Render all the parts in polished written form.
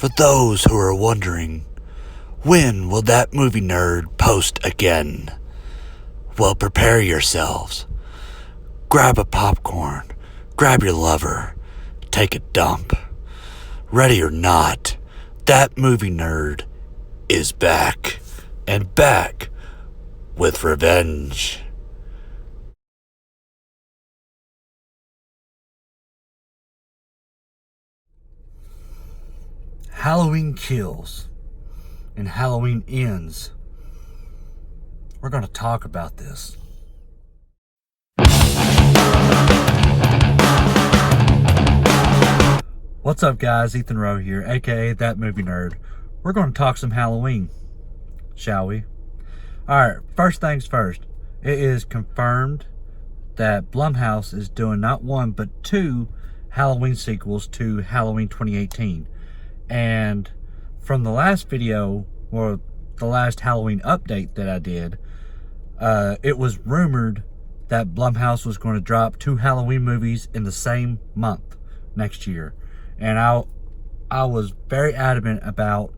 For those who are wondering, when will that movie nerd post again? Well, prepare yourselves. Grab a popcorn, grab your lover, take a dump. Ready or not, that movie nerd is back, and back with revenge. Halloween kills and Halloween ends. We're going to talk about this. What's up, guys? Ethan Rowe here, aka That Movie Nerd. We're going to talk some Halloween, shall we? Alright, first things first. It is confirmed that Blumhouse is doing not one, but 2 Halloween sequels to Halloween 2018. And from the last video, or the last Halloween update that I did, it was rumored that Blumhouse was going to drop 2 Halloween movies in the same month next year. And I was very adamant about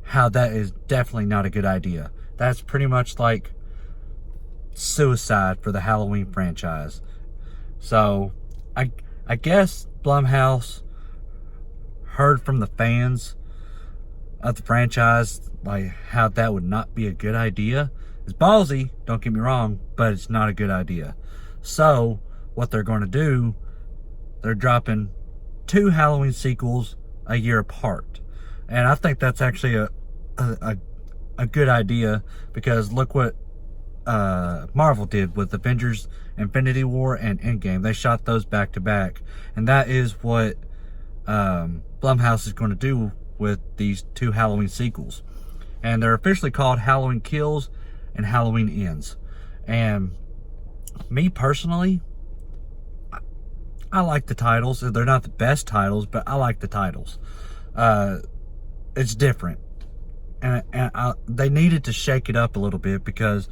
how that is definitely not a good idea. That's pretty much like suicide for the Halloween franchise. So I guess Blumhouse heard from the fans of the franchise like how that would not be a good idea. It's ballsy, don't get me wrong, but it's not a good idea. So what they're going to do, they're dropping 2 Halloween sequels a year apart. And I think that's actually a good idea, because look what Marvel did with Avengers Infinity War and Endgame. They shot those back to back, and that is what Blumhouse is going to do with these 2 Halloween sequels. And they're officially called Halloween Kills and Halloween Ends. And me personally, I like the titles. They're not the best titles, but I like the titles. It's different. And they needed to shake it up a little bit, because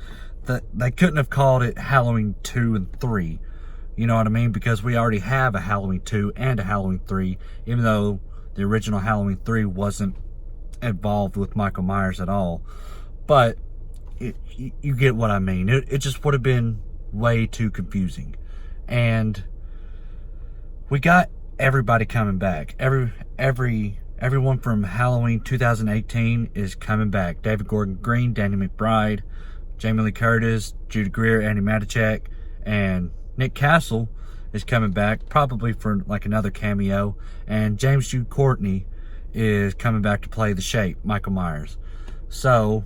they couldn't have called it Halloween 2 and 3. You know what I mean? Because we already have a Halloween 2 and a Halloween 3, even though the original Halloween 3 wasn't involved with Michael Myers at all. But you get what I mean. It just would have been way too confusing. And we got everybody coming back. Everyone from Halloween 2018 is coming back. David Gordon Green, Danny McBride, Jamie Lee Curtis, Judy Greer, Andy Matichak, and Nick Castle is coming back, probably for like another cameo. And James Jude Courtney is coming back to play the Shape, Michael Myers. So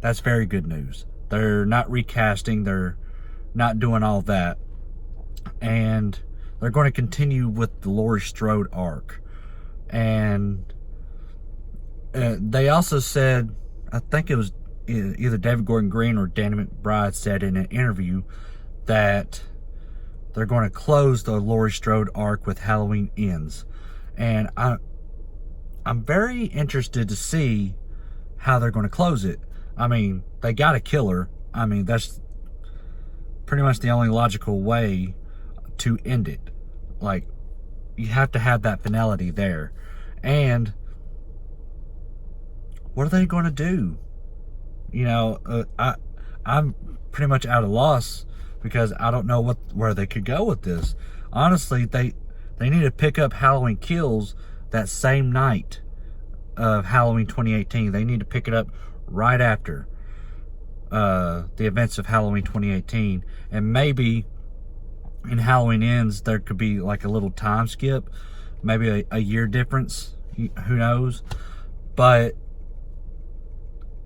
that's very good news. They're not recasting, they're not doing all that. And they're going to continue with the Laurie Strode arc. And they also said, I think it was either David Gordon Green or Danny McBride said in an interview that they're going to close the Laurie Strode arc with Halloween Ends. And I'm very interested to see how they're going to close it. I mean, they got to kill her. I mean, that's pretty much the only logical way to end it. Like, you have to have that finality there. And what are they going to do? You know, I'm pretty much out of loss, because I don't know where they could go with this. Honestly, they need to pick up Halloween Kills that same night of Halloween 2018. They need to pick it up right after the events of Halloween 2018. And maybe in Halloween Ends, there could be like a little time skip, maybe a year difference, who knows. But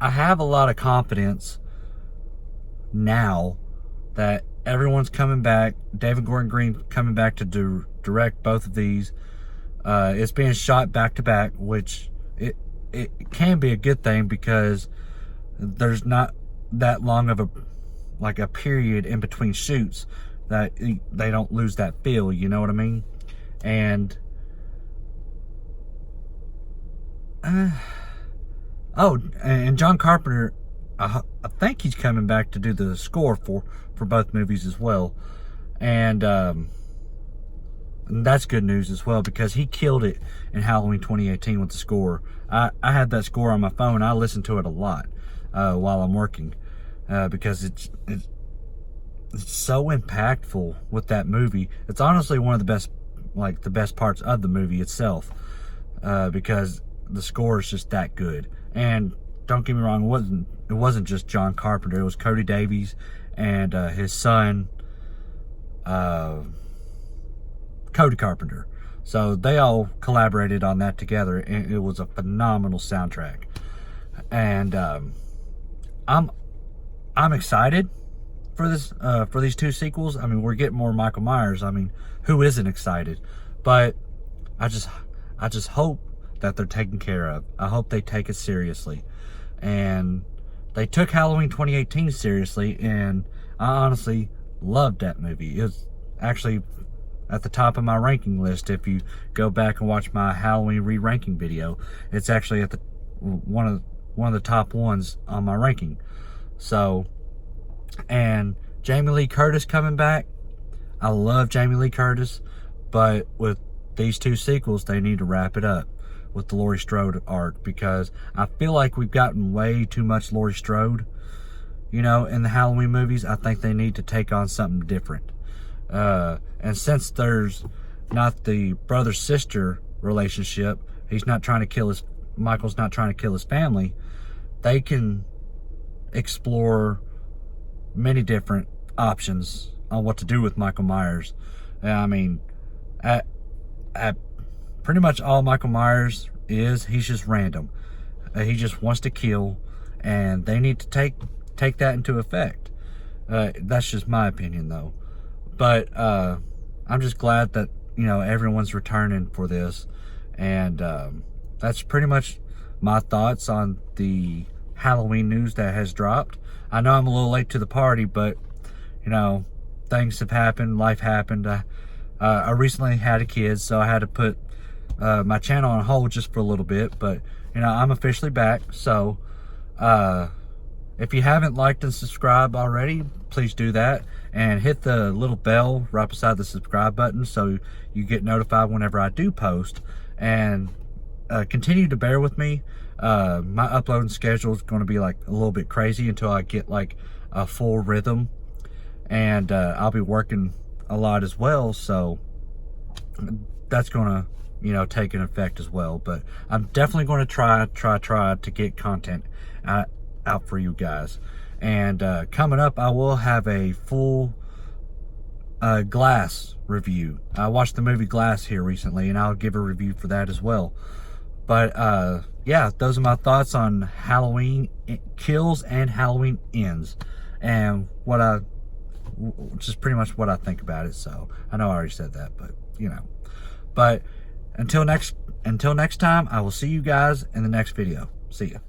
I have a lot of confidence now that everyone's coming back. David Gordon Green coming back to direct both of these. It's being shot back to back, which it can be a good thing, because there's not that long of a period in between shoots that they don't lose that feel, you know what I mean? And and John Carpenter, I think he's coming back to do the score for both movies as well. And And that's good news as well, because he killed it in Halloween 2018 with the score. I had that score on my phone. I listen to it a lot while I'm working because it's so impactful with that movie. It's honestly one of the best, like the best parts of the movie itself, because the score is just that good. And don't get me wrong, it wasn't just John Carpenter. It was Cody Davies and his son, Cody Carpenter. So they all collaborated on that together, and it was a phenomenal soundtrack. And I'm excited for this for these two sequels. I mean, we're getting more Michael Myers. I mean, who isn't excited? But I just hope that they're taken care of. I hope they take it seriously. And they took Halloween 2018 seriously, and I honestly loved that movie. It was actually at the top of my ranking list. If you go back and watch my Halloween re-ranking video, it's actually at the one of the top ones on my ranking. So, and Jamie Lee Curtis coming back. I love Jamie Lee Curtis, but with these two sequels, they need to wrap it up with the Laurie Strode arc, because I feel like we've gotten way too much Laurie Strode, you know, in the Halloween movies. I think they need to take on something different. And since there's not the brother-sister relationship, Michael's not trying to kill his family, they can explore many different options on what to do with Michael Myers. I mean, at pretty much all Michael Myers is, he's just random. He just wants to kill, and they need to take that into effect. That's just my opinion, though. But I'm just glad that, you know, everyone's returning for this. And that's pretty much my thoughts on the Halloween news that has dropped. I know I'm a little late to the party, but, you know, things have happened. Life happened. I recently had a kid, so I had to put my channel on hold just for a little bit. But, you know, I'm officially back. So if you haven't liked and subscribed already, please do that, and hit the little bell right beside the subscribe button so you get notified whenever I do post. And continue to bear with me. My uploading schedule is going to be like a little bit crazy until I get like a full rhythm, and I'll be working a lot as well, so that's going to, you know, take an effect as well. But I'm definitely going to try to get content out for you guys. And coming up, I will have a full Glass review. I watched the movie Glass here recently, and I'll give a review for that as well. But yeah, those are my thoughts on Halloween kills and Halloween ends, and which is pretty much what I think about it. So I know I already said that, but you know. But until next time, I will see you guys in the next video. See ya.